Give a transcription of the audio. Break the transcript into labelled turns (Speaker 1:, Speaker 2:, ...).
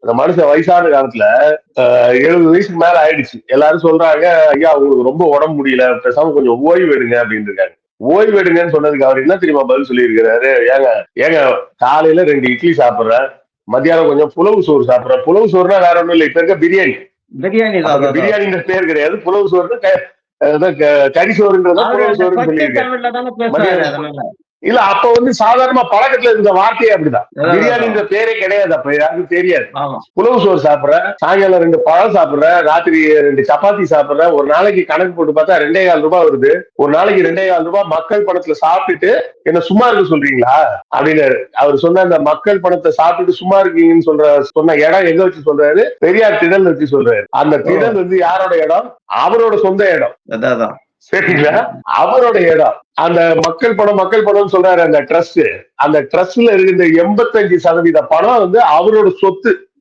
Speaker 1: அந்த மனுஷன் வயசான காலத்துல 70 வயசுக்கு மேல ஆயிடுச்சு. எல்லாரும் சொல்றாங்க, ஐயா உங்களுக்கு ரொம்ப உடம்பு முடியல, பேசாம கொஞ்சம் ஓய்வு எடுங்க அப்படின்னு இருக்காங்க. ஓய்வு எடுங்கன்னு சொன்னதுக்கு அவர் என்ன தெரியுமா பதில் சொல்லியிருக்கிறாரு? ஏங்க ஏங்க காலையில 2 இட்லி சாப்பிடுறேன், மத்தியானம் கொஞ்சம் புலவு சோறு சாப்பிடுறேன். புலவு சோறுனா வேற ஒண்ணும் இல்லை, இப்ப இருக்க பிரியாணி. பிரியாணின்ற பேர் கிடையாது, புலவு சோறுன்னு கறி சோறுன்றத புலவு சோறுன்னு சொல்லியிருக்கேன். இல்ல அப்ப வந்து சாதாரண பழக்கத்துல இருந்த வார்த்தையே அப்படிதான். பிரியாணின்ற பேரே கிடையாது, அப்ப யாருக்கும் தெரியாது. புலவு சோறு சாப்பிடுறேன், சாயங்காலம் 2 பழம் சாப்பிடுறேன், ராத்திரி 2 சப்பாத்தி சாப்பிடுறேன், ஒரு நாளைக்கு கணக்கு போட்டு பார்த்தா 2,400 ரூபாய் வருது. ஒரு நாளைக்கு 2,400 ரூபாய் மக்கள் பணத்துல சாப்பிட்டுட்டு என்ன சும்மா இருக்க சொல்றீங்களா அப்படின்னு அவர் சொன்ன. அந்த மக்கள் பணத்தை சாப்பிட்டுட்டு சும்மா இருக்கீங்கன்னு சொன்ன இடம் எங்க வச்சு சொல்றாரு? பெரியார் திடல் வச்சு சொல்றாரு. அந்த திடல் வந்து யாரோட இடம்? அவரோட சொந்த இடம். சரிங்களா? அவரோட இடம். அந்த மக்கள் பணம் சொல்றாரு அந்த ட்ரஸ்ட். அந்த ட்ரஸ்ட்ல இருக்கின்ற 85% பணம் வந்து அவரோட சொத்து.